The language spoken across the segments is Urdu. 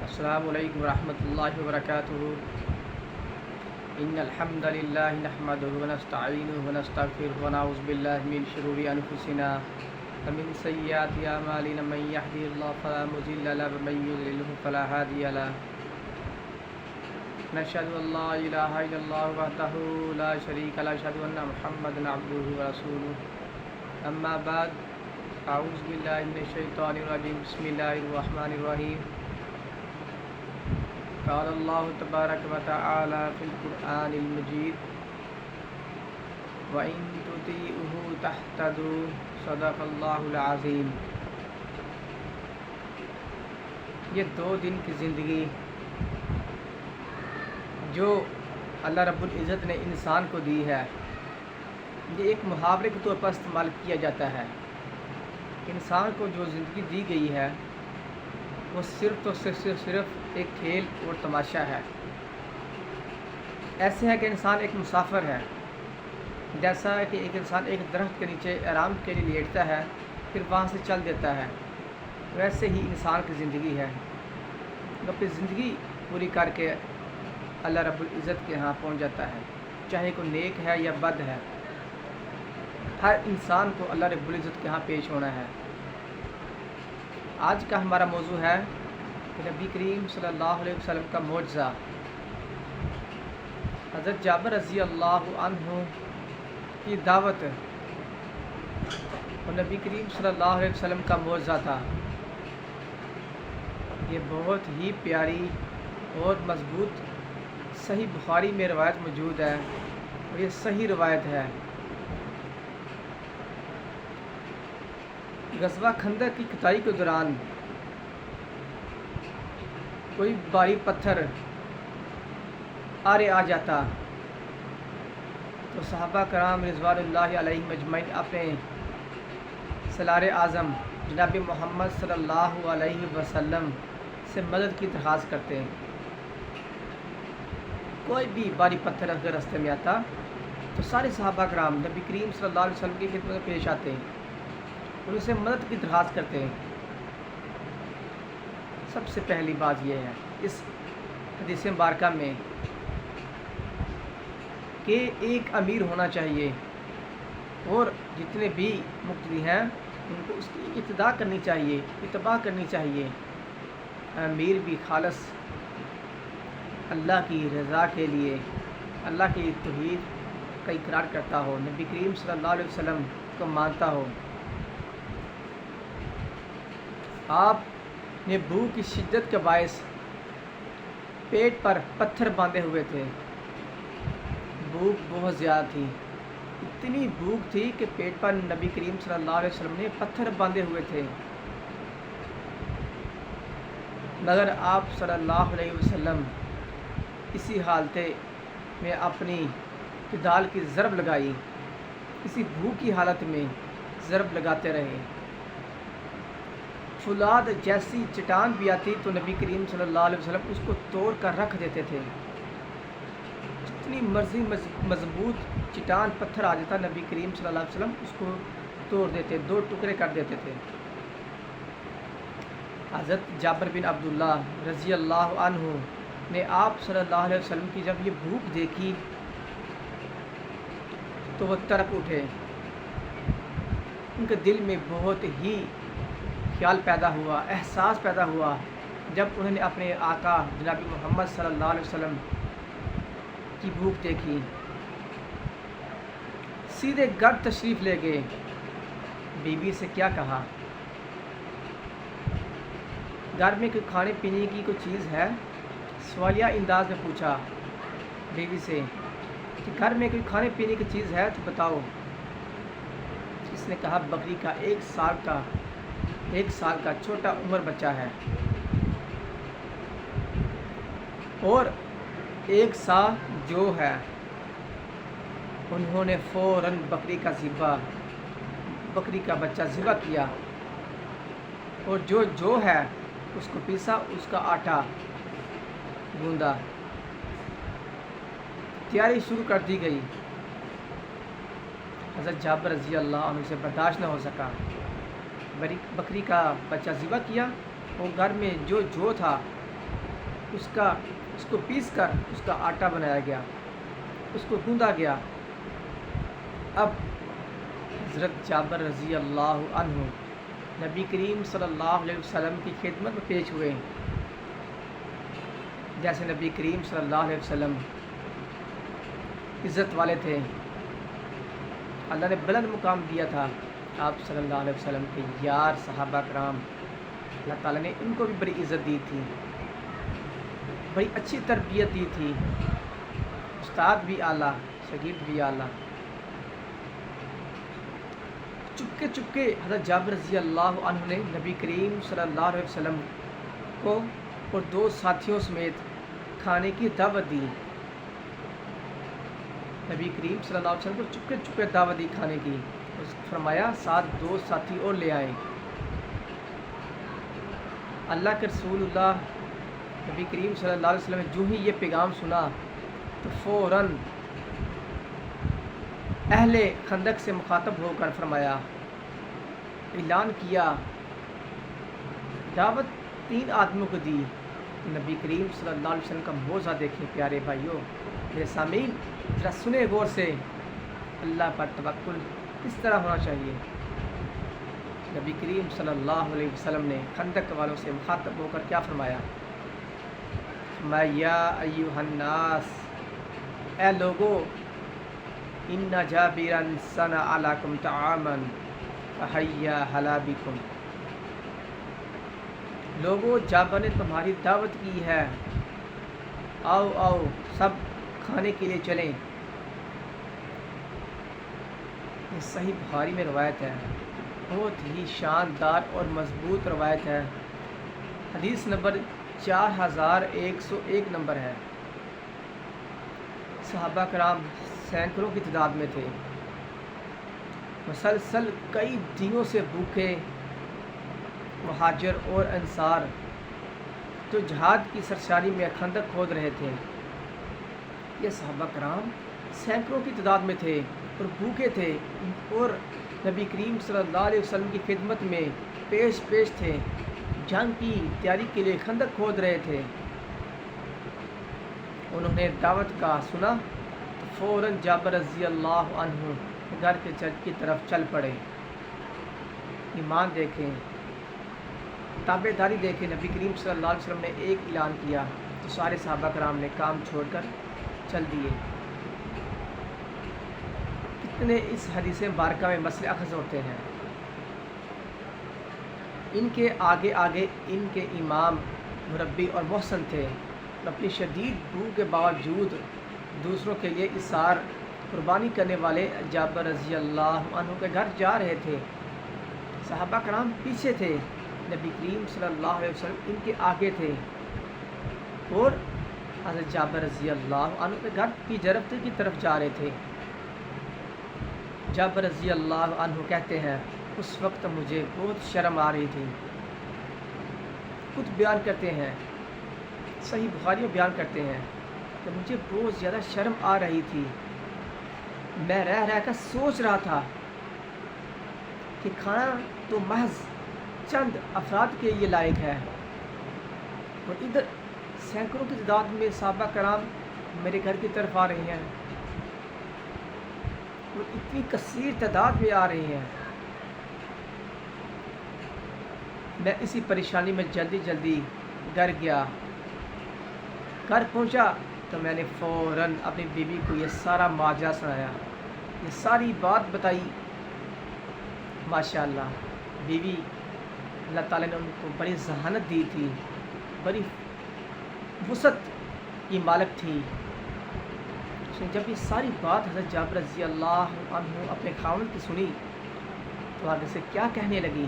السلام علیکم ورحمۃ اللہ وبرکاتہ۔ ان الحمد للہ نحمده ونستعینه ونستغفره ونعوذ باللہ من شرور انفسنا ومن سیئات اعمالنا، من یهده اللہ فلا مضل له ومن یضلل فلا هادی له۔ نشهد ان لا الہ الا اللہ وحدہ لا شریک له، ونشهد ان محمدا عبدہ ورسولہ۔ اما بعد، اعوذ باللہ من الشیطان الرجیم، بسم اللہ الرحمن الرحیم۔ قال اللہ تبارک و تعالی فی القرآن المجید وَإِن تُطِیعُوهُ تَهْتَدُوا صدق اللہ العظیم۔ یہ 2 دن کی زندگی جو اللہ رب العزت نے انسان کو دی ہے، یہ ایک محاورے کے طور پر استعمال کیا جاتا ہے۔ انسان کو جو زندگی دی گئی ہے وہ صرف ایک کھیل اور تماشا ہے۔ ایسے ہے کہ انسان ایک مسافر ہے، جیسا کہ ایک انسان ایک درخت کے نیچے آرام کے لیے لیٹتا ہے پھر وہاں سے چل دیتا ہے، ویسے ہی انسان کی زندگی ہے۔ وہ اپنی زندگی پوری کر کے اللہ رب العزت کے ہاں پہنچ جاتا ہے، چاہے کوئی نیک ہے یا بد ہے، ہر انسان کو اللہ رب العزت کے ہاں پیش ہونا ہے۔ آج کا ہمارا موضوع ہے نبی کریم صلی اللہ علیہ وسلم کا معجزہ۔ حضرت جابر رضی اللہ عنہ کی دعوت اور نبی کریم صلی اللہ علیہ وسلم کا معجزہ تھا۔ یہ بہت ہی پیاری اور مضبوط صحیح بخاری میں روایت موجود ہے، اور یہ صحیح روایت ہے۔ غزوہ خندق کی کھدائی کے دوران کوئی بھاری پتھر آ جاتا تو صحابہ کرام رضوان اللہ علیہم اجمعین اپنے سالار اعظم جناب محمد صلی اللہ علیہ وسلم سے مدد کی درخواست کرتے ہیں۔ کوئی بھی بھاری پتھر اگر راستے میں آتا تو سارے صحابہ کرام نبی کریم صلی اللہ علیہ وسلم کی خدمت میں پیش آتے ہیں اور ان سے مدد کی درخواست کرتے ہیں۔ سب سے پہلی بات یہ ہے اس حدیث مبارکہ میں کہ ایک امیر ہونا چاہیے، اور جتنے بھی مقتدی ہیں ان کو اس کی اتباع کرنی چاہیے، کرنی چاہیے۔ امیر بھی خالص اللہ کی رضا کے لیے اللہ کی توحید کا اقرار کرتا ہو، نبی کریم صلی اللہ علیہ وسلم کو مانتا ہو۔ آپ نے بھوک کی شدت کے باعث پیٹ پر پتھر باندھے ہوئے تھے، بھوک بہت زیادہ تھی، اتنی بھوک تھی کہ پیٹ پر نبی کریم صلی اللہ علیہ وسلم نے پتھر باندھے ہوئے تھے، مگر آپ صلی اللہ علیہ وسلم اسی حالت میں اپنی کدال کی ضرب لگائی، اسی بھوک کی حالت میں ضرب لگاتے رہے۔ فولاد جیسی چٹان بھی آتی تو نبی کریم صلی اللہ علیہ وسلم اس کو توڑ کر رکھ دیتے تھے۔ جتنی مرضی مضبوط چٹان پتھر آ جاتا نبی کریم صلی اللہ علیہ وسلم اس کو توڑ دیتے، 2 ٹکڑے کر دیتے تھے۔ حضرت جابر بن عبداللہ رضی اللہ عنہ نے آپ صلی اللہ علیہ وسلم کی جب یہ بھوک دیکھی تو وہ تڑپ اٹھے، ان کے دل میں بہت ہی خیال پیدا ہوا، احساس پیدا ہوا جب انہوں نے اپنے آقا جناب محمد صلی اللہ علیہ وسلم کی بھوک دیکھی۔ سیدھے گھر تشریف لے گئے، بیوی سے کیا کہا، گھر میں کوئی کھانے پینے کی کوئی چیز ہے؟ سوالیہ انداز میں پوچھا بیوی سے کہ گھر میں کوئی کھانے پینے کی چیز ہے تو بتاؤ۔ اس نے کہا بکری کا 1 سال کا چھوٹا عمر بچہ ہے، اور 1 سا جو ہے۔ انہوں نے فوراً بکری کا بچہ ذبح کیا، اور جو ہے اس کو پیسا، اس کا آٹا گوندا، تیاری شروع کر دی گئی۔ حضرت جابر رضی اللہ عنہ سے برداشت نہ ہو سکا، بکری کا بچہ ذبح کیا، اور گھر میں جو تھا اس کو پیس کر اس کا آٹا بنایا گیا، اس کو گوندا گیا۔ اب حضرت جابر رضی اللہ عنہ نبی کریم صلی اللہ علیہ وسلم کی خدمت میں پیش ہوئے۔ جیسے نبی کریم صلی اللہ علیہ وسلم عزت والے تھے، اللہ نے بلند مقام دیا تھا آپ صلی اللہ علیہ وسلم کے یار صحابہ کرام، اللہ تعالیٰ نے ان کو بھی بڑی عزت دی تھی، بڑی اچھی تربیت دی تھی، استاد بھی اعلیٰ، شاگرد بھی اعلیٰ۔ چپکے حضرت جابر رضی اللہ عنہ نے نبی کریم صلی اللہ علیہ وسلم کو اور 2 ساتھیوں سمیت کھانے کی دعوت دی۔ نبی کریم صلی اللہ علیہ وسلم کو چپکے دعوت دی کھانے کی، فرمایا ساتھ 2 ساتھی اور لے آئیں۔ اللہ کے رسول اللہ نبی کریم صلی اللہ علیہ وسلم نے جو ہی یہ پیغام سنا تو فوراً اہل خندق سے مخاطب ہو کر فرمایا، اعلان کیا، دعوت 3 آدمیوں کو دی۔ نبی کریم صلی اللہ علیہ وسلم کا موضع دیکھیں پیارے بھائیوں، میرے سامعین ذرا سنیں غور سے، اللہ پر توکل کس طرح ہونا چاہیے۔ نبی کریم صلی اللہ علیہ وسلم نے خندق والوں سے مخاطب ہو کر کیا فرمایا؟ یا ایھا الناس، اے لوگو، ان جابرا صنع لکم طعاما فہیا ھلا بکم، لوگو جابر نے تمہاری دعوت کی ہے، آؤ آؤ سب کھانے کے لیے چلیں۔ یہ صحیح بخاری میں روایت ہے، بہت ہی شاندار اور مضبوط روایت ہے، حدیث نمبر 4101 نمبر ہے۔ صحابہ کرام سینکڑوں کی تعداد میں تھے، مسلسل کئی دنوں سے بھوکے مہاجر اور انصار جو جہاد کی سرشاری میں خندق کھود رہے تھے، یہ صحابہ کرام سینکڑوں کی تعداد میں تھے اور بھوکے تھے اور نبی کریم صلی اللہ علیہ وسلم کی خدمت میں پیش تھے، جنگ کی تیاری کے لیے خندق کھود رہے تھے۔ انہوں نے دعوت کا سنا تو فوراً جابر رضی اللہ عنہ گھر کے چرچ کی طرف چل پڑے۔ ایمان دیکھیں، تابع داری دیکھیں، نبی کریم صلی اللہ علیہ وسلم نے ایک اعلان کیا تو سارے صحابہ کرام نے کام چھوڑ کر چل دیے۔ کتنے اس حدیث مبارکہ میں مسئلے اخذ ہوتے ہیں۔ ان کے آگے ان کے امام مربی اور محسن تھے، اپنی شدید بھوک کے باوجود دوسروں کے لیے ایثار قربانی کرنے والے جابر رضی اللہ عنہ کے گھر جا رہے تھے۔ صحابہ کرام پیچھے تھے، نبی کریم صلی اللہ علیہ وسلم ان کے آگے تھے اور حضرت جابر رضی اللہ عنہ کے گھر کی طرف جا رہے تھے۔ جابر رضی اللہ عنہ کہتے ہیں، اس وقت مجھے بہت شرم آ رہی تھی۔ خود بیان کرتے ہیں، صحیح بخاری میں بیان کرتے ہیں کہ مجھے بہت زیادہ شرم آ رہی تھی، میں رہ کر سوچ رہا تھا کہ کھانا تو محض چند افراد کے لیے لائق ہے، اور ادھر سینکڑوں کی تعداد میں صحابہ کرام میرے گھر کی طرف آ رہے ہیں اور اتنی کثیر تعداد میں آ رہے ہیں۔ میں اسی پریشانی میں جلدی گھر گیا، گھر پہنچا تو میں نے فوراً اپنی بیوی کو یہ سارا ماجرا سنایا، یہ ساری بات بتائی۔ ماشاءاللہ بیوی، اللہ تعالیٰ نے ان کو بڑی ذہانت دی تھی، بڑی وسعت کی مالک تھی۔ اس نے جب یہ ساری بات حضرت جابر رضی اللہ عنہ اپنے خاوند کی سنی تو آگے سے کیا کہنے لگی؟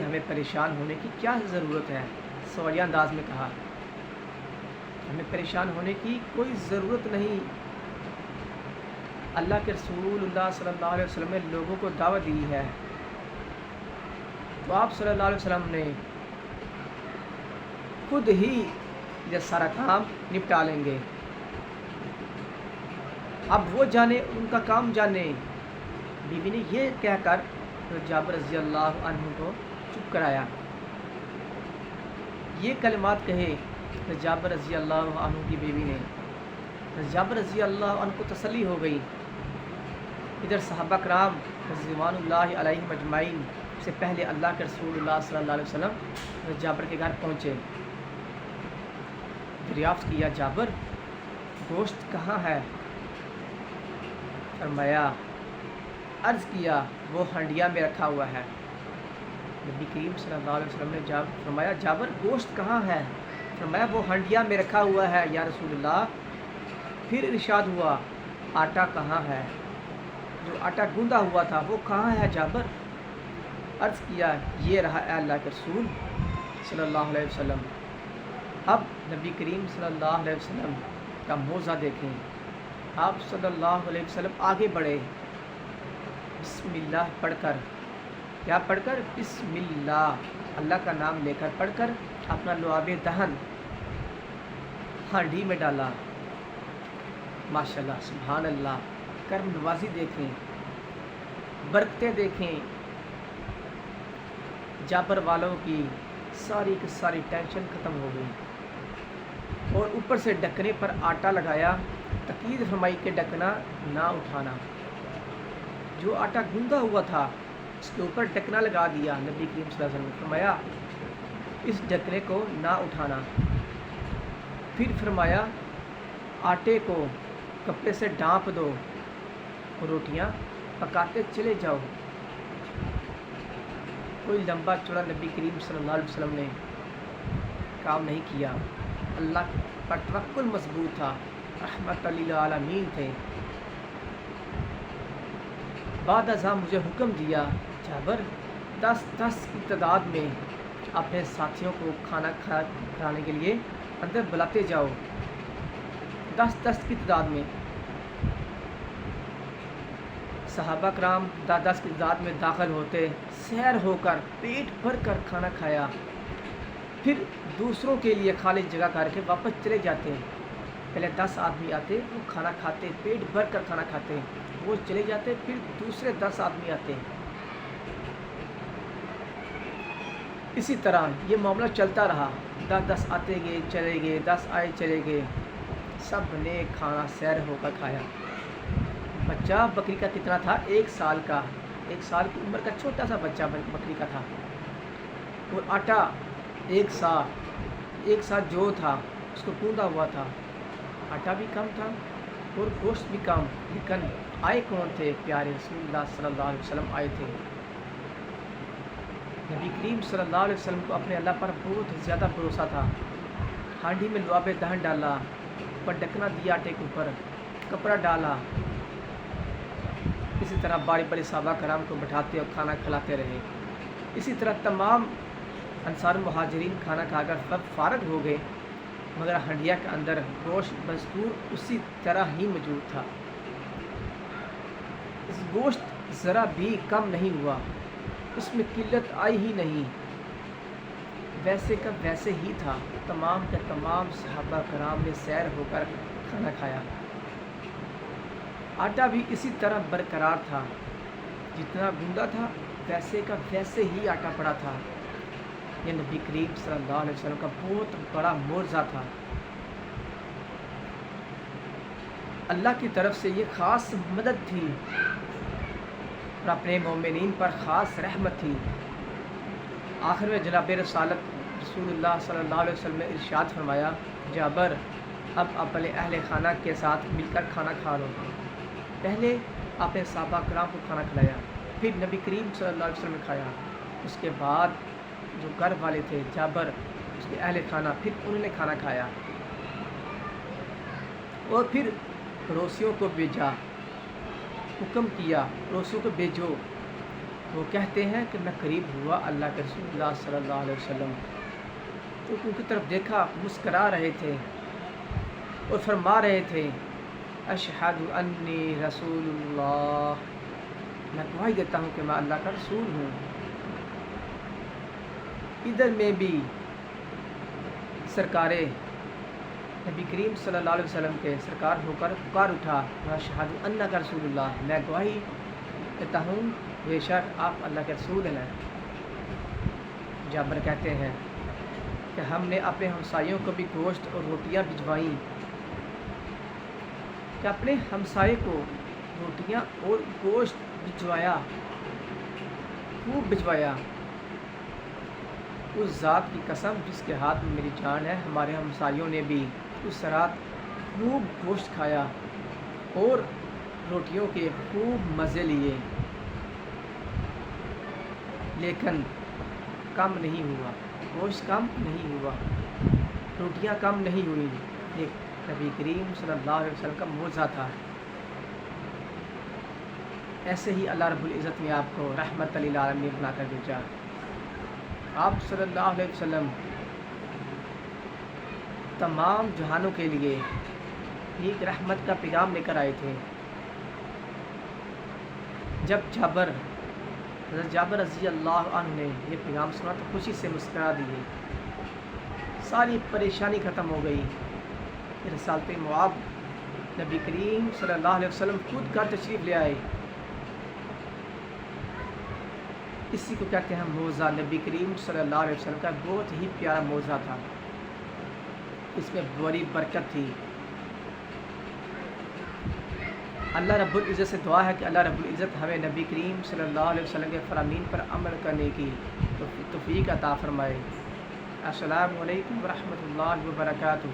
ہمیں پریشان ہونے کی کیا ضرورت ہے؟ سوالیہ انداز میں کہا، ہمیں پریشان ہونے کی کوئی ضرورت نہیں، اللہ کے رسول اللہ صلی اللہ علیہ وسلم نے لوگوں کو دعوت دی ہے، تو آپ صلی اللہ علیہ وسلم نے خود ہی یہ سارا کام نپٹا لیں گے، اب وہ جانے، ان کا کام جانے۔ بیوی نے یہ کہہ کر جابر رضی اللہ عنہ کو چپ کرایا۔ یہ کلمات کہے جابر رضی اللہ عنہ کی بیوی نے۔ جابر رضی اللہ عنہ کو تسلی ہو گئی۔ ادھر صحابہ کرام رضوان اللہ علیہم اجمعین سے پہلے اللہ کے رسول اللہ صلی اللہ علیہ وسلم جابر کے گھر پہنچے، دریافت کیا جابر گوشت کہاں ہے؟ فرمایا، عرض کیا وہ ہنڈیا میں رکھا ہوا ہے۔ نبی کریم صلی اللہ علیہ وسلم نے فرمایا جابر گوشت کہاں ہے؟ فرمایا وہ ہنڈیا میں رکھا ہوا ہے یا رسول اللہ۔ پھر ارشاد ہوا آٹا کہاں ہے؟ جو آٹا گوندا ہوا تھا وہ کہاں ہے جابر؟ عرض کیا یہ رہا اے اللہ کے رسول صلی اللہ علیہ وسلم۔ اب نبی کریم صلی اللہ علیہ وسلم کا موضع دیکھیں۔ آپ صلی اللہ علیہ وسلم آگے بڑھے، بسم اللہ پڑھ کر، کیا پڑھ کر؟ بسم اللہ، اللہ کا نام لے کر پڑھ کر اپنا لعاب دہن ہانڈی میں ڈالا۔ ماشاءاللہ، سبحان اللہ، کرم نوازی دیکھیں، برکتیں دیکھیں۔ جابر والوں کی ساری کی ساری ٹینشن ختم ہو گئی، اور اوپر سے ڈکنے پر آٹا لگایا، تاکید فرمائی کہ ڈکنا نہ اٹھانا۔ جو آٹا گوندا ہوا تھا اس کے اوپر ڈکنا لگا دیا۔ نبی کریم صلی اللہ علیہ وسلم نے فرمایا اس ڈکنے کو نہ اٹھانا۔ پھر فرمایا آٹے کو کپڑے سے ڈھانپ دو، روٹیاں پکاتے چلے جاؤ۔ کوئی لمبا چوڑا نبی کریم صلی اللہ علیہ وسلم نے کام نہیں کیا، اللہ پر توکل مضبوط تھا، رحمت للعالمین تھے۔ بعد ازاں مجھے حکم دیا جابر 10 کی تعداد میں اپنے ساتھیوں کو کھانا کھانے کے لیے اندر بلاتے جاؤ، 10 کی تعداد میں۔ صحابہ کرام 10 کی تعداد میں داخل ہوتے، سیر ہو کر پیٹ بھر کر کھانا کھایا، پھر دوسروں کے لیے خالی جگہ کر کے واپس چلے جاتے۔ پہلے 10 آدمی آتے، وہ کھانا کھاتے، پیٹ بھر کر کھانا کھاتے، وہ چلے جاتے، پھر دوسرے 10 آدمی آتے۔ اسی طرح یہ معاملہ چلتا رہا، 10 آتے گئے چلے گئے، 10 آئے چلے گئے، سب نے کھانا سیر ہو کر کھایا۔ بچہ بکری کا کتنا تھا؟ 1 سال کا، 1 سال کی عمر کا چھوٹا سا بچہ بکری کا تھا، اور آٹا 1 سا جو تھا اس کو گوندا ہوا تھا، آٹا بھی کم تھا اور گوشت بھی کم۔ لیکن آئے کون تھے؟ پیارے رسول اللہ صلی اللہ علیہ وسلم آئے تھے۔ نبی کریم صلی اللہ علیہ وسلم کو اپنے اللہ پر بہت زیادہ بھروسہ تھا۔ ہانڈی میں لعاب دہن ڈالا، اوپر ڈکنا دیا، آٹے کے اوپر کپڑا ڈالا۔ اسی طرح باری باری صحابہ کرام کو بٹھاتے اور کھانا کھلاتے رہے۔ اسی طرح تمام انصار مہاجرین کھانا کھا کر سب فارغ ہو گئے، مگر ہنڈیا کے اندر گوشت مذکور اسی طرح ہی موجود تھا۔ اس گوشت ذرا بھی کم نہیں ہوا، اس میں قلت آئی ہی نہیں، ویسے کا ویسے ہی تھا۔ تمام کے تمام صحابہ کرام نے سیر ہو کر کھانا کھایا۔ آٹا بھی اسی طرح برقرار تھا، جتنا گوندا تھا ویسے کا ویسے ہی آٹا پڑا تھا۔ یہ نبی کریم صلی اللہ علیہ وسلم کا بہت بڑا معجزہ تھا۔ اللہ کی طرف سے یہ خاص مدد تھی اور اپنے مومنین پر خاص رحمت تھی۔ آخر میں جناب رسالت رسول اللہ صلی اللہ علیہ وسلم نے ارشاد فرمایا، جابر اب اپنے اہل خانہ کے ساتھ مل کر کھانا کھا لو۔ پہلے آپ نے صحابہ کرام کو کھانا کھلایا، پھر نبی کریم صلی اللہ علیہ وسلم نے کھایا، اس کے بعد جو گھر والے تھے جابر اس کے اہل خانہ، پھر انہوں نے کھانا کھایا، اور پھر پڑوسیوں کو بھیجا، حکم کیا پڑوسیوں کو بھیجو۔ وہ کہتے ہیں کہ میں قریب ہوا اللہ کے رسول اللہ صلی اللہ علیہ وسلم، تو ان کی طرف دیکھا، مسکرا رہے تھے اور فرما رہے تھے اشہد انی رسول اللہ، میں گواہی دیتا ہوں کہ میں اللہ کا رسول ہوں۔ ادھر میں بھی سرکار نبی کریم صلی اللہ علیہ وسلم کے سرکار ہو کر پکار اٹھا، اشہد انک رسول اللہ، میں گواہی دیتا ہوں بے شک آپ اللہ کے رسول ہیں۔ جابر کہتے ہیں کہ ہم نے اپنے ہمسایوں کو بھی گوشت اور روٹیاں بھجوائیں، کہ اپنے ہمسائے کو روٹیاں اور گوشت بھجوایا، خوب بھجوایا۔ اس ذات کی قسم جس کے ہاتھ میں میری جان ہے، ہمارے ہمسایوں نے بھی اس رات خوب گوشت کھایا اور روٹیوں کے خوب مزے لیے، لیکن کم نہیں ہوا، گوشت کم نہیں ہوا، روٹیاں کم نہیں ہوئیں۔ یہ نبی کریم صلی اللہ علیہ وسلم کا معجزہ تھا۔ ایسے ہی اللہ رب العزت نے آپ کو رحمت للعالمین بنا کر بھیجا۔ آپ صلی اللہ علیہ وسلم تمام جہانوں کے لیے ایک رحمت کا پیغام لے کر آئے تھے۔ جب حضرت جابر رضی اللہ عنہ نے یہ پیغام سنا تو خوشی سے مسکرا دیے، ساری پریشانی ختم ہو گئی۔ رسالت مواب نبی کریم صلی اللہ علیہ وسلم خود گھر تشریف لے آئے۔ اسی کو کہتے ہیں معجزہ۔ نبی کریم صلی اللہ علیہ وسلم کا بہت ہی پیارا معجزہ تھا، اس میں بڑی برکت تھی۔ اللہ رب العزت سے دعا ہے کہ اللہ رب العزت ہمیں نبی کریم صلی اللہ علیہ وسلم کے فرامین پر عمل کرنے کی توفیق عطا فرمائے۔ السلام علیکم ورحمۃ اللہ وبرکاتہ۔